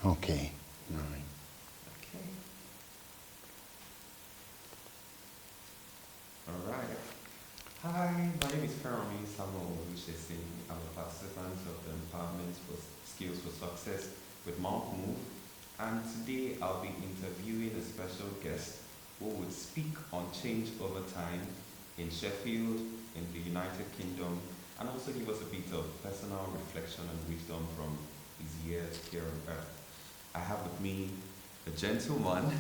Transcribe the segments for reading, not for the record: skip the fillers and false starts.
Okay. Right. Okay. All right. Hi, my name is Fermi Samuel Luchesi. I'm a participant of the Empowerment for Skills for Success with Mountmove. And today I'll be interviewing a special guest who would speak on change over time in Sheffield, in the United Kingdom, and also give us a bit of personal reflection and wisdom from his years here on Earth. I have with me a gentleman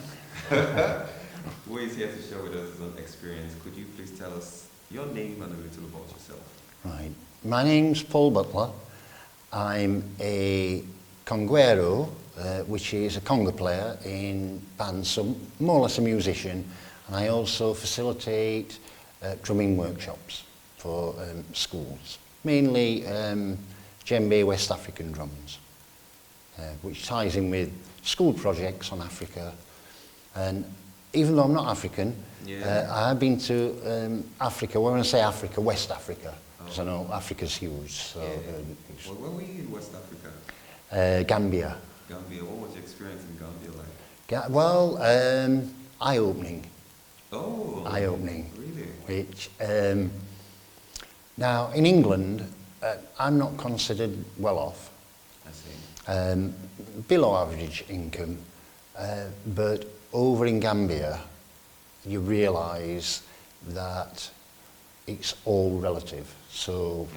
who is here to share with us his own experience. Could you please tell us your name and a little about yourself? Right. My name's Paul Butler. I'm a conguero, which is a conga player in bands, so more or less a musician. And I also facilitate drumming workshops for schools, mainly djembe West African drums, which ties in with school projects on Africa. And even though I'm not African, I have been to Africa. When I say Africa, West Africa, because I know Africa's huge. So, well, where were you in West Africa? Gambia. Gambia. What was your experience in Gambia like? Well, eye-opening. Oh. Eye-opening. Really? Which now in England, I'm not considered well off. I see. Below average income, but over in Gambia, you realise that it's all relative. So,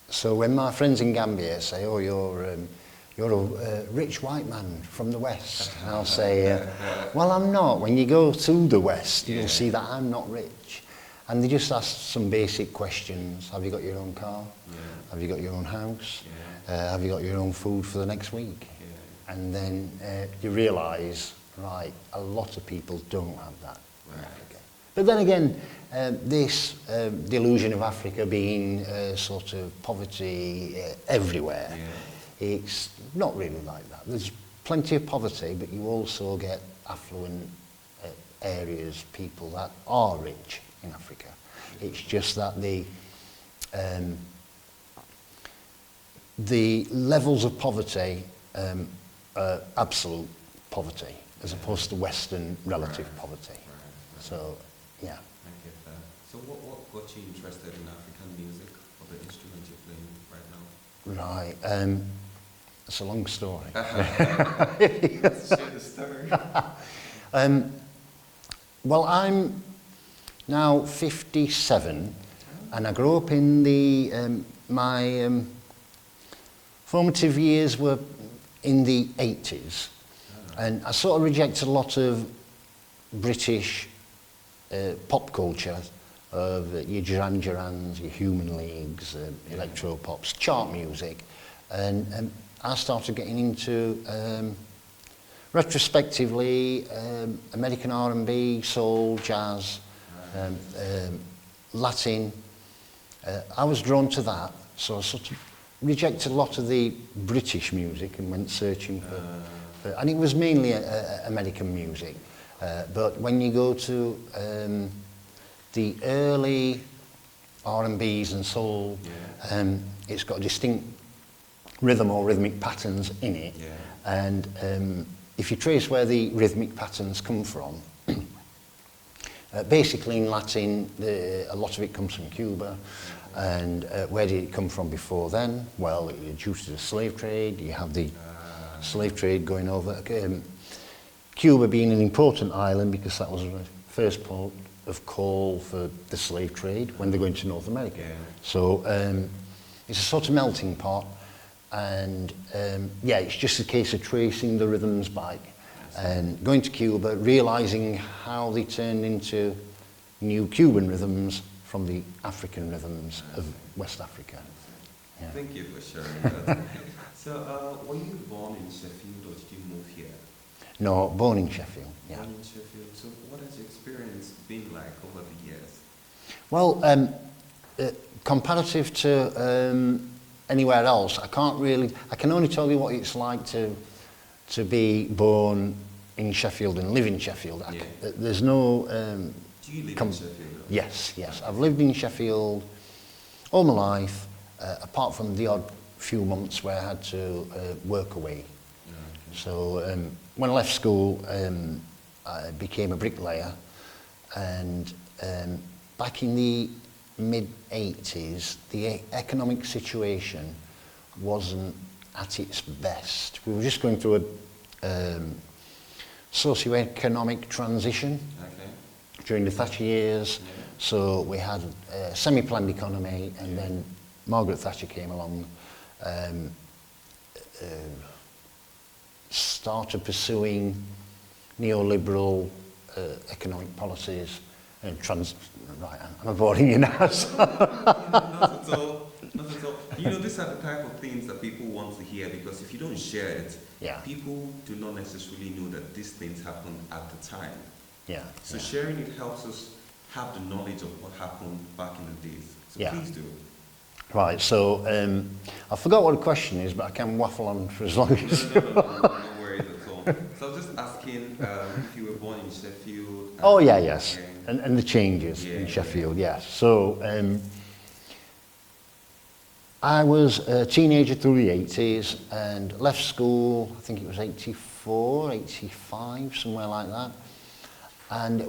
so when my friends in Gambia say, "Oh, you're a rich white man from the West," and I'll say, "Well, I'm not." When you go to the West, you'll see that I'm not rich. And they just ask some basic questions. Have you got your own car? Have you got your own house? Have you got your own food for the next week? And then you realise, right, a lot of people don't have that in Africa. But then again, this delusion of Africa being sort of poverty everywhere, it's not really like that. There's plenty of poverty, but you also get affluent areas, people that are rich in Africa. It's just that the levels of poverty are absolute poverty, as opposed to Western relative poverty. So, yeah. I get that. So what got you interested in African music, or the instrument you're playing right now? Right. It's a long story. Share the story. Well, I'm now 57, and I grew up in my formative years were in the 80s, and I sort of rejected a lot of British pop culture of your Duran Durans, your Human Leagues, electro pops, chart music, and I started getting into retrospectively American R&B, soul, jazz, Latin. I was drawn to that, so I sort of rejected a lot of the British music and went searching for and it was mainly American music. But when you go to the early R&Bs and soul, it's got distinct rhythm or rhythmic patterns in it. And if you trace where the rhythmic patterns come from, basically in Latin, a lot of it comes from Cuba. And where did it come from before then? Well, due to the slave trade, you have the slave trade going over. Cuba being an important island because that was the first port of call for the slave trade when they're going to North America. So it's a sort of melting pot, and it's just a case of tracing the rhythms back and going to Cuba, realising how they turned into new Cuban rhythms from the African rhythms of West Africa. Thank you for sharing that. So, were you born in Sheffield or did you move here? No, born in Sheffield, Born in Sheffield. So what has your experience been like over the years? Well, comparative to anywhere else, I can only tell you what it's like to be born in Sheffield and live in Sheffield. There's no... Do you live in Sheffield? Yes. I've lived in Sheffield all my life, apart from the odd few months where I had to work away. So when I left school, I became a bricklayer, and back in the mid-80s, the economic situation wasn't at its best. We were just going through a socio-economic transition during the Thatcher years. Yeah. So we had a semi-planned economy, and then Margaret Thatcher came along, started pursuing neoliberal economic policies and right, I'm boring you now. Not at all. Not at all. You know, these are the type of things that people want to hear, because if you don't share it, Yeah. people do not necessarily know that these things happened at the time. Yeah. So yeah. sharing it helps us have the knowledge of what happened back in the days. So Yeah. please do. Right, so I forgot what the question is, but I can waffle on for as long as... No worries at all. So I was just asking if you were born in Sheffield. Oh, yeah, yes. And And the changes in Sheffield, yes. So I was a teenager through the 80s and left school, I think it was 84, 85, somewhere like that. And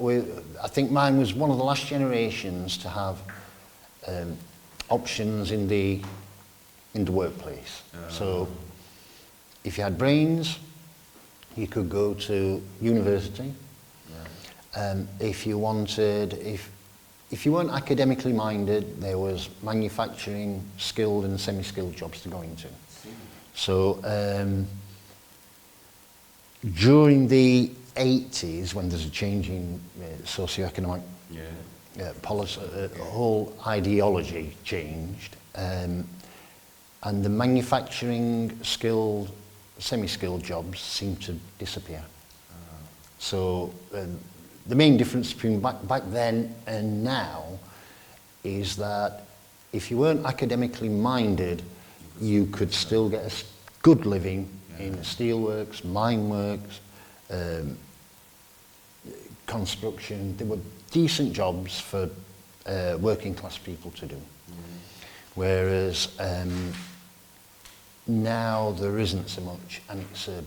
I think mine was one of the last generations to have options in the workplace. So if you had brains, you could go to university. If you wanted, if you weren't academically minded, there was manufacturing, skilled and semi-skilled jobs to go into. So during the 80s, when there's a change in socio-economic policy, the whole ideology changed, and the manufacturing, skilled, semi-skilled jobs seemed to disappear. So the main difference between back then and now is that if you weren't academically minded, you could still get a good living in steelworks, mine works, construction. There were decent jobs for working class people to do. Whereas now there isn't so much, and it's a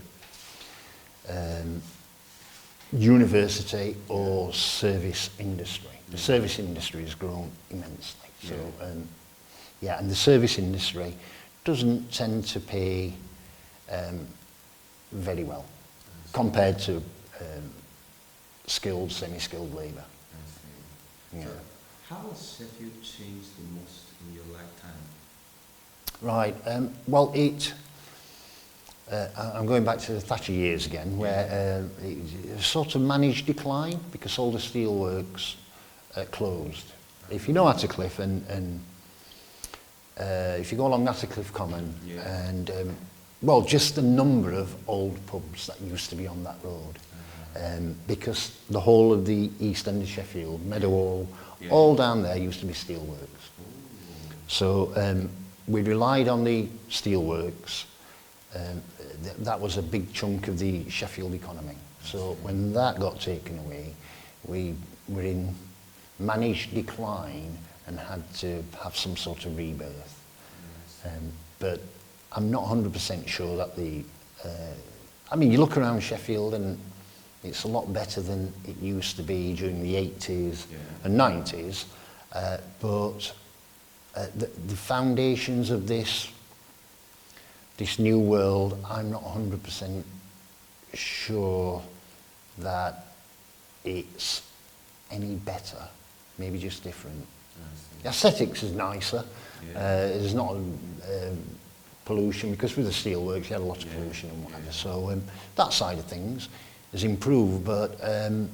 university or service industry. The service industry has grown immensely. So and the service industry doesn't tend to pay very well compared to skilled, semi-skilled labour. Yeah. So how has Sheffield changed the most in your lifetime? Right. Well, I'm going back to the Thatcher years again, where it sort of managed decline because all the steelworks closed. If you know Attercliffe and if you go along Attercliffe Common and well, just the number of old pubs that used to be on that road, because the whole of the east end of Sheffield, Meadowhall, all down there used to be steelworks. So we relied on the steelworks. That was a big chunk of the Sheffield economy. So when that got taken away, we were in managed decline and had to have some sort of rebirth. But I'm not 100% sure that I mean, you look around Sheffield and it's a lot better than it used to be during the 80s and 90s, but the foundations of this new world, I'm not 100% sure that it's any better, maybe just different. The aesthetics is nicer, there's not pollution, because with the steelworks you had a lot of pollution and whatever, so that side of things has improved, but I'm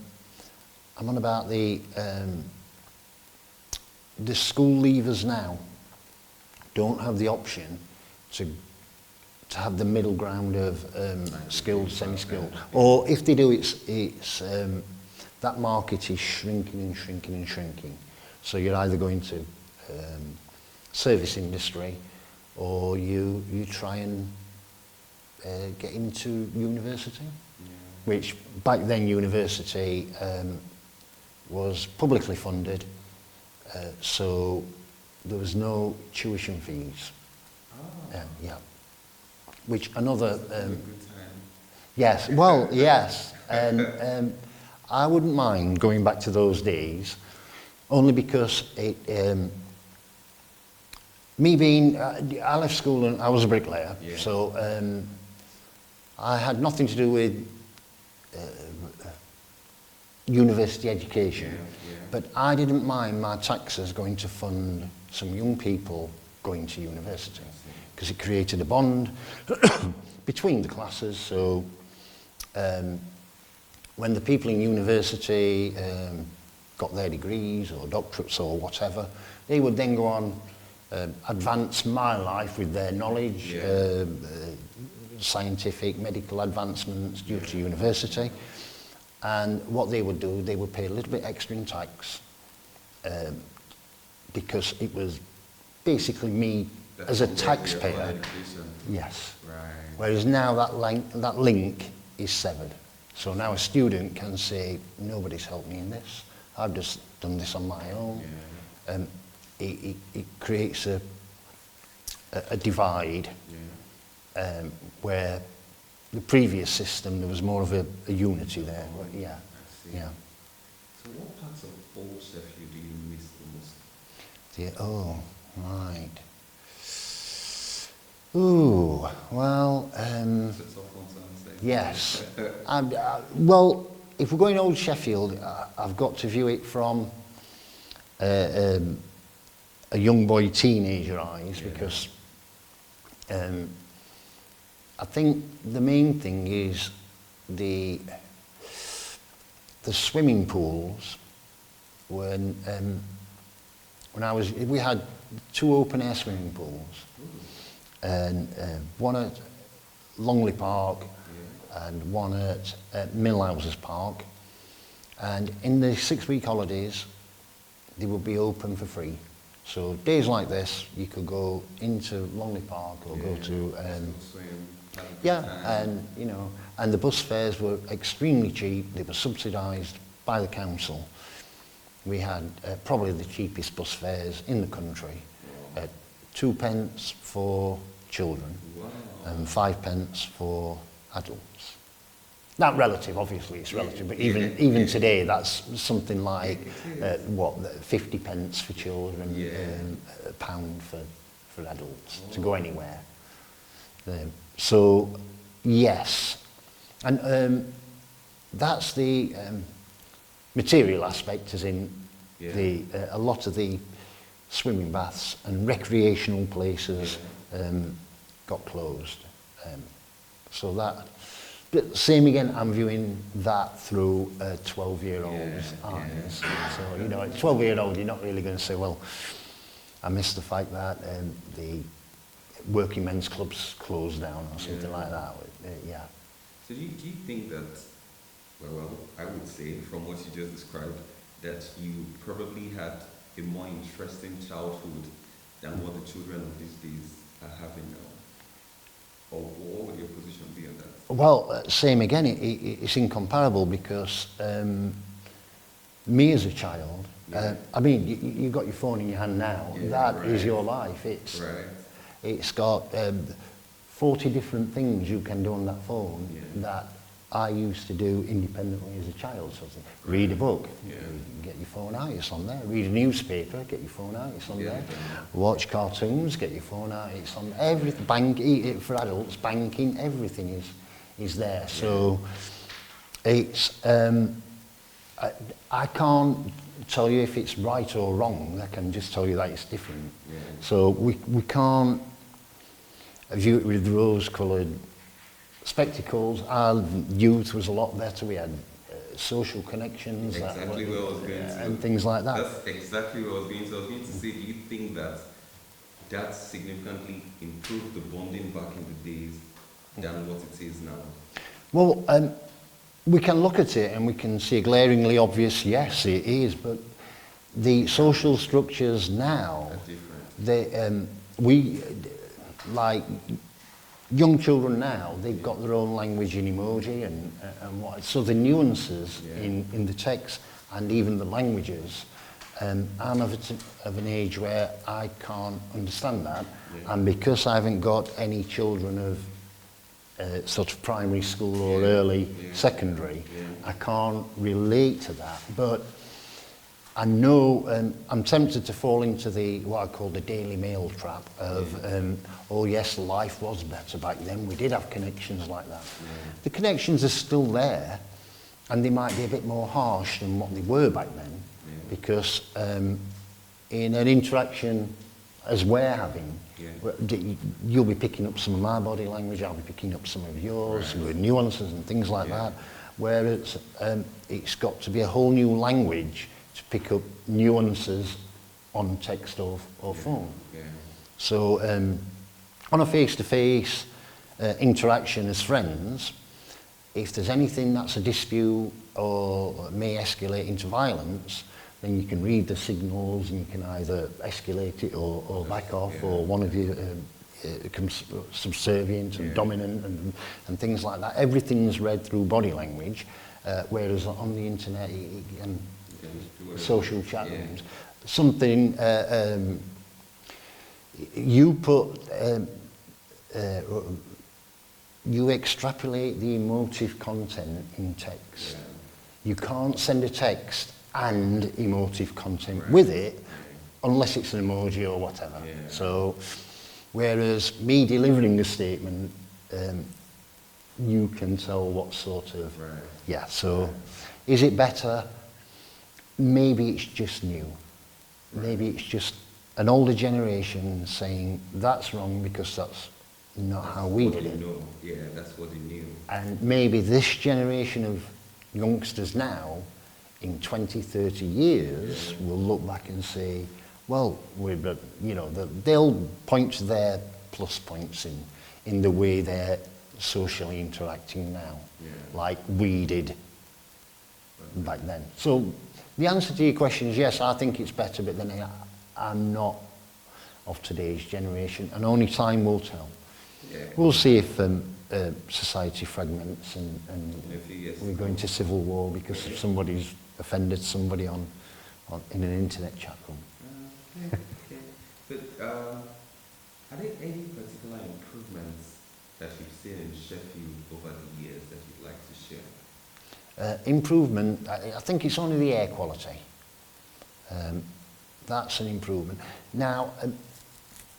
on about the school leavers now don't have the option to have the middle ground of skilled, semi-skilled. Or if they do, it's that market is shrinking and shrinking and shrinking. So you're either going to service industry, or you try and get into university, which back then university was publicly funded, so there was no tuition fees. Which another Yes, well, yes. And I wouldn't mind going back to those days, only because me being, I left school and I was a bricklayer, Yeah. so I had nothing to do with university education, Yeah. but I didn't mind my taxes going to fund some young people going to university, because it created a bond between the classes. So when the people in university got their degrees or doctorates or whatever, they would then go on advance my life with their knowledge, scientific, medical advancements due to university. And what they would do, they would pay a little bit extra in tax because it was basically me as a taxpayer. Yes. Right. Whereas now that link is severed. So now a student can say, nobody's helped me in this. I've just done this on my own. Yeah. It creates a divide where the previous system, there was more of a unity there. But yeah, I see. yeah. So what parts of old Sheffield do you miss the most? Oh, right. Ooh, well, It's a tough one to answer. yes. Well, if we're going old Sheffield, I've got to view it from a young boy, teenager eyes, because I think the main thing is the swimming pools. When we had 2 open air swimming pools, and one at Longley Park and one at Millhouses Park, and in the 6-week holidays they would be open for free. So days like this, you could go into Longley Park or go to and you know, and the bus fares were extremely cheap. They were subsidised by the council. We had probably the cheapest bus fares in the country, at 2p for children and 5p for adults. Not relative, obviously it's relative, but even today that's something like 50p for children, £1 for adults to go anywhere. So yes, and that's the material aspect, as in a lot of the swimming baths and recreational places got closed. So that, but same again, I'm viewing that through a 12-year-old's eyes. So, you know, at 12-year-old, you're not really going to say, well, I miss the fact that the working men's clubs closed down or something like that. So do you think that, well, I would say, from what you just described, that you probably had a more interesting childhood than what the children of these days are having now? Or what would your position be on that? Well, same again, it's incomparable, because me as a child, I mean, you got your phone in your hand now, that is your life. It's got 40 different things you can do on that phone that I used to do independently as a child. So read a book, get your phone out, it's on there. Read a newspaper, get your phone out, it's on there. Watch cartoons, get your phone out, it's on everything. Bank, for adults, banking, everything is there. So it's I can't tell you if it's right or wrong. I can just tell you that it's different. So we can't view it with rose-coloured spectacles. Our youth was a lot better. We had social connections Exactly where I was going to. And things like that. That's exactly what I was going to. I was going to say, do you think that significantly improved the bonding back in the days than what it is now? Well, we can look at it and we can see a glaringly obvious, yes, it is, but the social structures now, like young children now, they've got their own language in emoji and what. So the nuances in the text and even the languages, I'm of an age where I can't understand that, and because I haven't got any children of sort of primary school or early secondary. I can't relate to that, but I know I'm tempted to fall into what I call the Daily Mail trap of, oh yes, life was better back then. We did have connections like that. The connections are still there, and they might be a bit more harsh than what they were back then, because in an interaction as we're having, you'll be picking up some of my body language, I'll be picking up some of yours, with nuances and things like that, whereas it's got to be a whole new language to pick up nuances on text or phone. So on a face-to-face interaction as friends, if there's anything that's a dispute or may escalate into violence, then you can read the signals and you can either escalate it or back off, or one of you becomes subservient and dominant and things like that. Everything's read through body language, whereas on the internet and social chat rooms, something you extrapolate the emotive content in text. You can't send a text and emotive content with it unless it's an emoji or whatever. So whereas me delivering a statement, you can tell what sort of so is it better? Maybe it's just new. Maybe it's just an older generation saying that's wrong because that's not how we did it. Yeah, that's what they knew. And maybe this generation of youngsters now, in 20, 30 years, will look back and say, well, they'll point to their plus points in the way they're socially interacting now, like we did back then. So the answer to your question is yes, I think it's better, but then I'm not of today's generation, and only time will tell. We'll see if society fragments and we go into civil war because somebody's offended somebody in an internet chat room. But are there any particular improvements that you've seen in Sheffield over the years that you'd like to share? Improvement, I think it's only the air quality. That's an improvement. Now,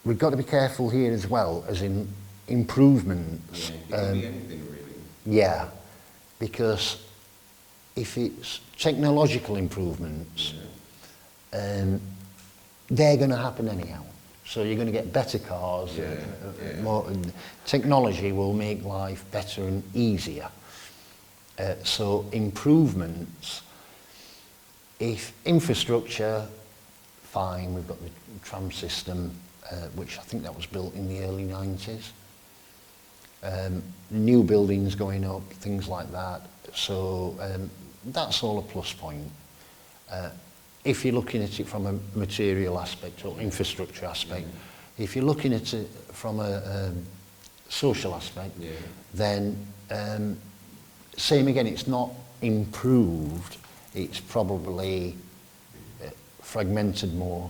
we've got to be careful here as well, as in improvements. It can be anything really. Yeah, because if it's technological improvements, they're going to happen anyhow. So you're going to get better cars. More, technology will make life better and easier. So improvements, if infrastructure, fine, we've got the tram system, which I think that was built in the early 90s. New buildings going up, things like that. So that's all a plus point. If you're looking at it from a material aspect or infrastructure aspect, if you're looking at it from a social aspect, then same again, it's not improved, it's probably fragmented more,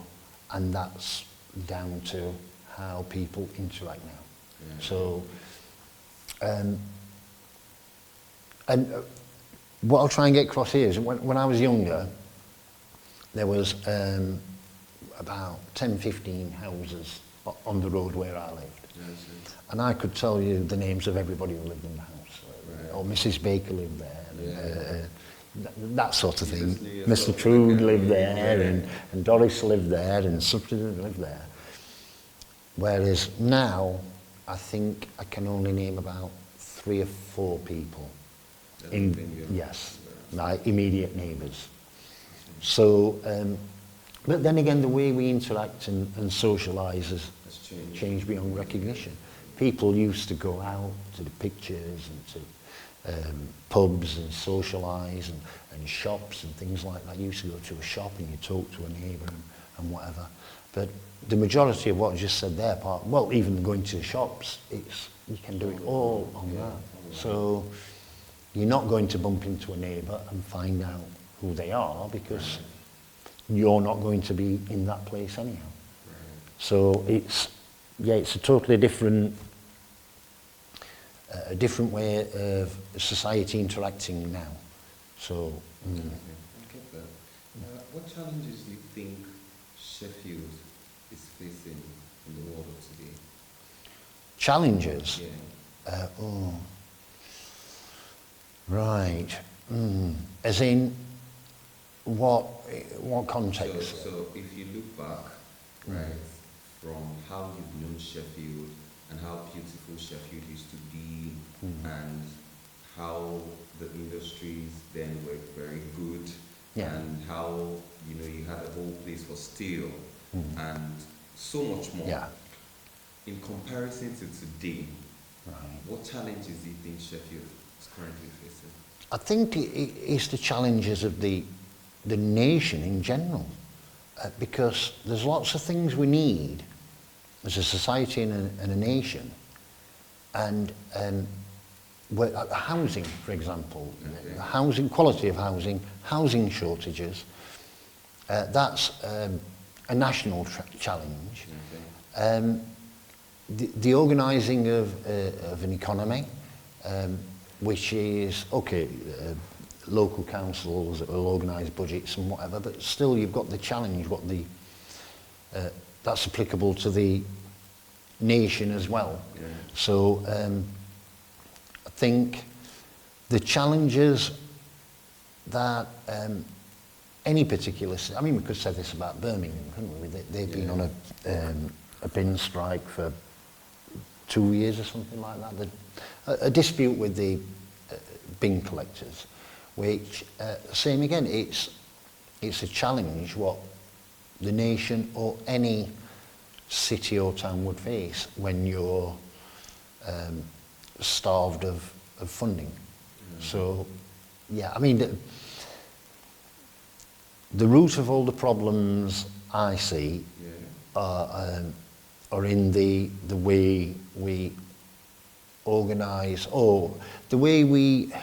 and that's down to how people interact now. So, and what I'll try and get across here is when I was younger, there was about 10, 15 houses on the road where I lived. And I could tell you the names of everybody who lived in the house. Or Mrs. Baker lived there, that sort of thing. Mr. Trude lived there, and Doris lived there, and Sutton lived there. Whereas now, I think I can only name about 3 or 4 people. My immediate neighbours. So, but then again, the way we interact and socialise has changed beyond recognition. People used to go out to the pictures and to pubs and socialise and shops and things like that. You used to go to a shop and you talk to a neighbour and whatever. But the majority of what I just said there, even going to the shops, you can do it all on that. So you're not going to bump into a neighbour and find out who they are because you're not going to be in that place anyhow. So it's a totally different a different way of society interacting now. So, Okay, I get that. What challenges do you think Sheffield is facing in the world of today? challenges. Yeah. Oh, right. As in, what context? So if you look back, right, from how you've known Sheffield and how beautiful Sheffield used to be, and how the industries then were very good, Yeah. and how you had a whole place for steel, and so much more. Yeah. In comparison to today, Right. what challenges do you think Sheffield is currently facing? I think it's the challenges of the nation in general, because there's lots of things we need as a society and a nation, and housing, for example, Okay. housing, quality of housing shortages. That's a national challenge. Okay. The organising of an economy, which is, okay, local councils that will organise budgets and whatever, but still you've got the challenge, that's applicable to the nation as well. Yeah. So I think the challenges that any particular, I mean, we could say this about Birmingham, couldn't we? They've been on a bin strike for 2 years or something like that. A dispute with the bin collectors, which, same again, it's a challenge what the nation or any city or town would face when you're starved of funding. So, yeah, I mean, the root of all the problems I see are in the way we organise, or the way we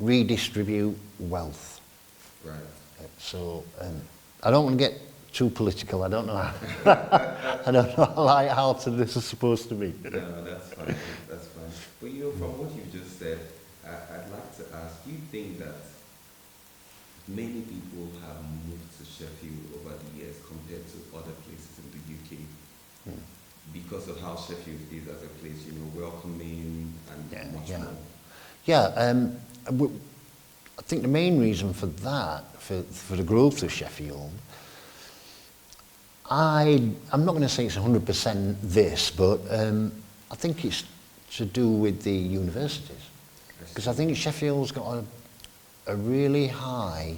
redistribute wealth. Right. So I don't want to get too political. I don't know how, I don't know how light-hearted this is supposed to be. No, that's fine. That's fine. But from what you've just said, I'd like to ask, do you think that many people have moved to Sheffield over the years compared to other places in the UK because of how Sheffield is as a place, welcoming and much more? Yeah, I think the main reason for that, for the growth of Sheffield, I'm not going to say it's 100% this, but I think it's to do with the universities. Because I think Sheffield's got a really high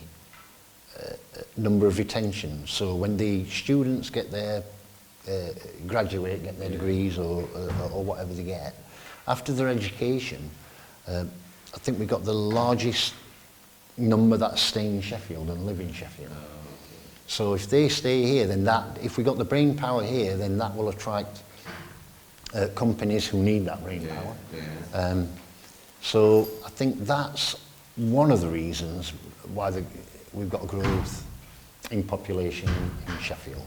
number of retention. So when the students get their graduate, get their degrees or whatever they get, after their education, I think we've got the largest number that stay in Sheffield and live in Sheffield. So if they stay here, then if we got the brain power here, then that will attract companies who need that brain power. Yeah. So I think that's one of the reasons why we've got a growth in population in Sheffield.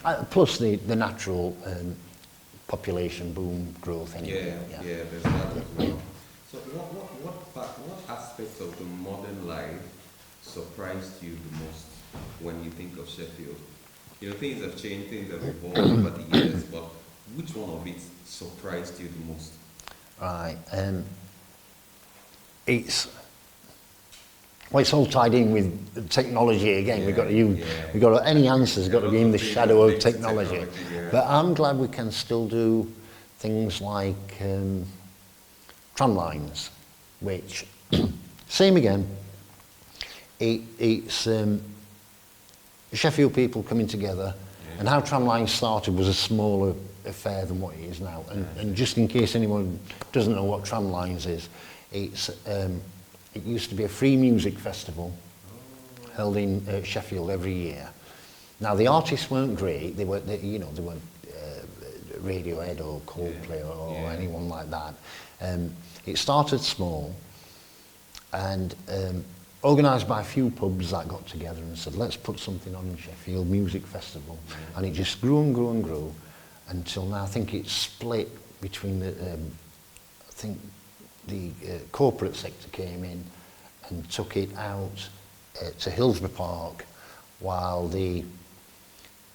Okay. Plus the natural population boom growth anyway. Yeah, there's that as well. So what aspects of the modern life surprised you the most when you think of Sheffield? Things have changed, things have evolved over the years, but which one of it surprised you the most? Right. It's all tied in with technology again. We've got to use. We've got any answer's got to be in the shadow of technology. But I'm glad we can still do things like tram lines, which same again. It's Sheffield people coming together, and how tram lines started was a smaller affair than what it is now. And just in case anyone doesn't know what tram lines is, it used to be a free music festival held in Sheffield every year. Now the artists weren't great. They weren't Radiohead or Coldplay or anyone like that. It started small and organised by a few pubs that got together and said, let's put something on in Sheffield, music festival. And it just grew and grew and grew until now. I think it's split between I think the corporate sector came in and took it out to Hillsborough Park, while the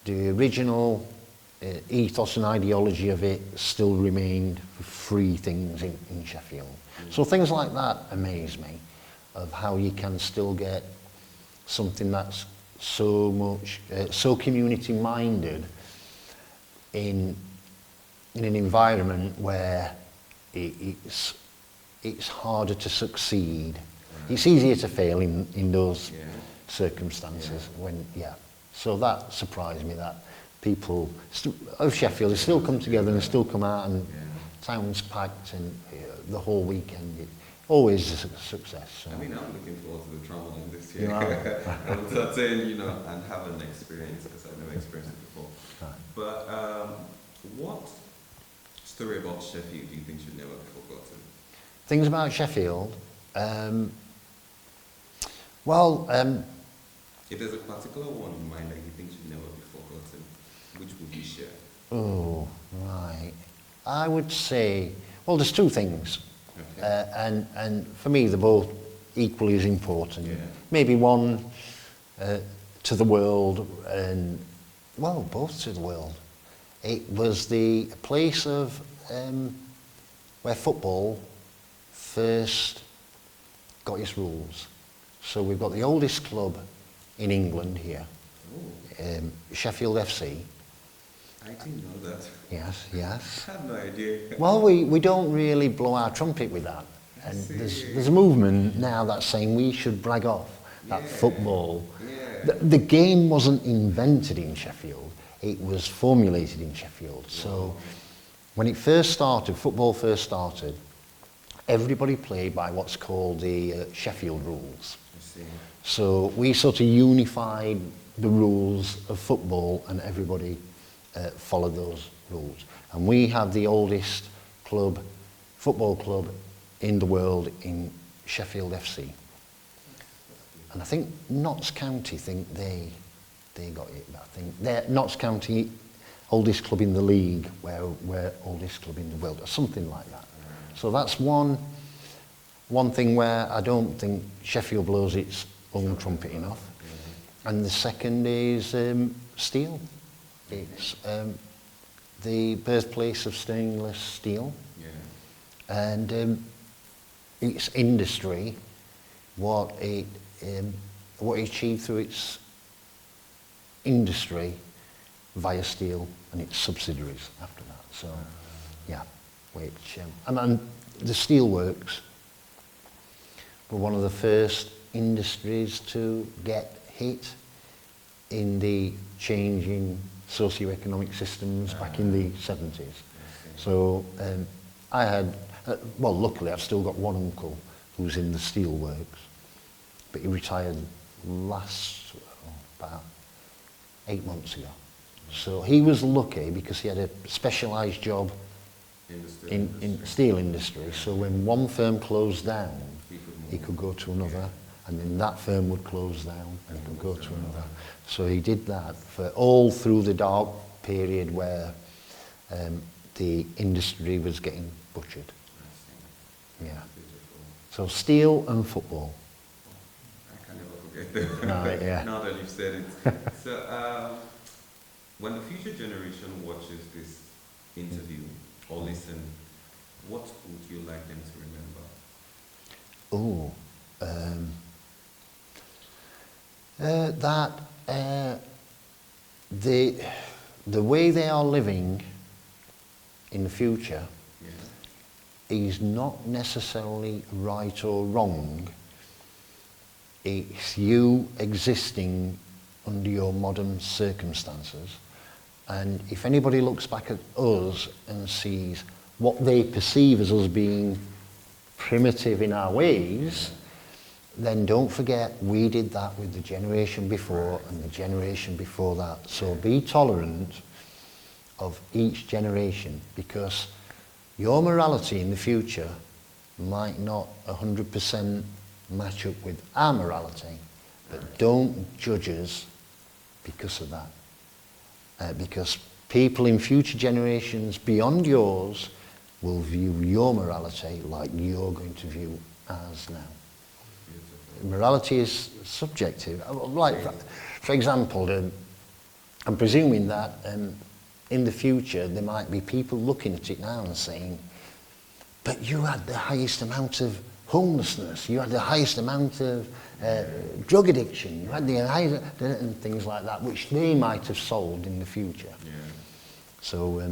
original ethos and ideology of it still remained for free things in Sheffield. So things like that amaze me, of how you can still get something that's so much, so community minded in an environment where it's harder to succeed. It's easier to fail in those circumstances when, So that surprised me, that people of Sheffield still come together and still come out, and town's packed, and the whole weekend, always a success. So. I mean, I'm looking forward to the traveling this year. I will attend, and have an experience, because I've never experienced it before. Right. But what story about Sheffield do you think should never be forgotten? Things about Sheffield. If there's a particular one in mind that you think should never be forgotten, which would you share? Oh, right. I would say, well, there's two things. Okay. And for me, they're both equally as important. Yeah. Maybe one to the world, and, well, both to the world. It was the place of where football first got its rules. So we've got the oldest club in England here, Sheffield FC. I didn't know that. Yes. I had no idea. Well, we don't really blow our trumpet with that. And there's a movement now that's saying we should brag off that football. Yeah. The game wasn't invented in Sheffield, it was formulated in Sheffield. So when it first started, football first started, everybody played by what's called the Sheffield rules. I see. So we sort of unified the rules of football, and everybody followed those rules. And we have the oldest football club in the world in Sheffield FC. And I think Notts County think they got it. I think they're Notts County oldest club in the league, we're oldest club in the world, or something like that. So that's one thing where I don't think Sheffield blows its own trumpet enough. And the second is steel. It's the birthplace of stainless steel. And its industry, what it achieved through its industry via steel and its subsidiaries after that. So, which and the steelworks were one of the first industries to get hit in the changing socio-economic systems back in the 70s. So I had, luckily I've still got one uncle who's in the steelworks, but he retired about 8 months ago. So he was lucky because he had a specialised job in steel industry. So when one firm closed down, he could go to another, and then that firm would close down and he could go to another. So he did that for all through the dark period where the industry was getting butchered. Yeah. So steel and football. I can never forget that. No, Now that you've said it. So when the future generation watches this interview or listen, what would you like them to remember? The way they are living in the future is not necessarily right or wrong. It's you existing under your modern circumstances. And if anybody looks back at us and sees what they perceive as us being primitive in our ways, then don't forget we did that with the generation before and the generation before that. So be tolerant of each generation, because your morality in the future might not 100% match up with our morality, but don't judge us because of that. Because people in future generations beyond yours will view your morality like you're going to view ours now. Beautiful. Morality is subjective. Like, for example, I'm presuming that in the future there might be people looking at it now and saying, but you had the highest amount of homelessness, you had the highest amount of drug addiction, you had the highest, and things like that, which they might have solved in the future. Yeah. So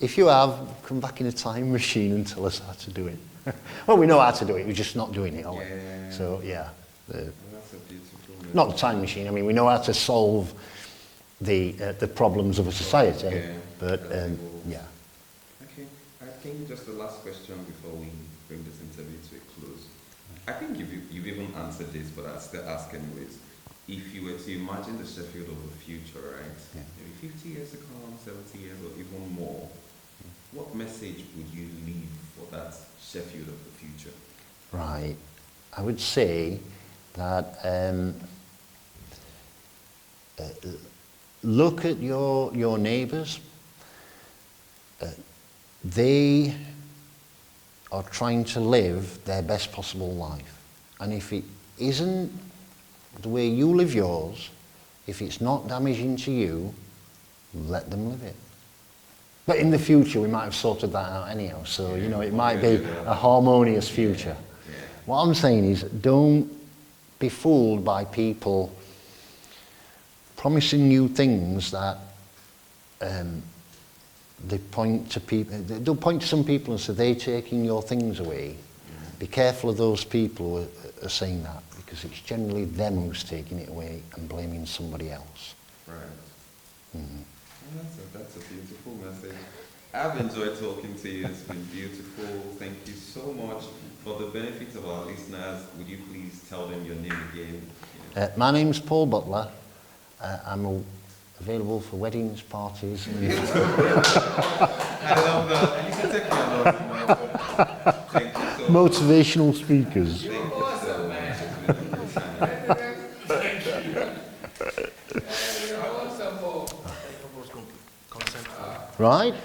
if you have, come back in a time machine and tell us how to do it. Well, we know how to do it, we're just not doing it, are we? Yeah. So, yeah. Well, that's a beautiful message. Not the time machine, I mean, we know how to solve the problems of a society, Yeah, but, yeah. Okay, I think just the last question before we bring this interview to a close. I think you've even answered this, but I'll still ask anyways. If you were to imagine the Sheffield of the future, right? Yeah. Maybe 50 years to come, 70 years, or even more, what message would you leave for that Sheffield of the future? Right. I would say that look at your neighbours. They are trying to live their best possible life. And if it isn't the way you live yours, if it's not damaging to you, let them live it. But in the future, we might have sorted that out anyhow. So, you know, it might be a harmonious future. Yeah. What I'm saying is, don't be fooled by people promising you things that they point to people. They'll point to some people and say they're taking your things away. Be careful of those people who are saying that, because it's generally them who's taking it away and blaming somebody else. Right. Mm-hmm. That's a beautiful message. I've enjoyed talking to you. It's been beautiful. Thank you so much. For the benefit of our listeners, would you please tell them your name again? My name's Paul Butler. I'm available for weddings, parties. I love that. And you can take me along. Thank you so much. Motivational speakers. Thank you so much. Right?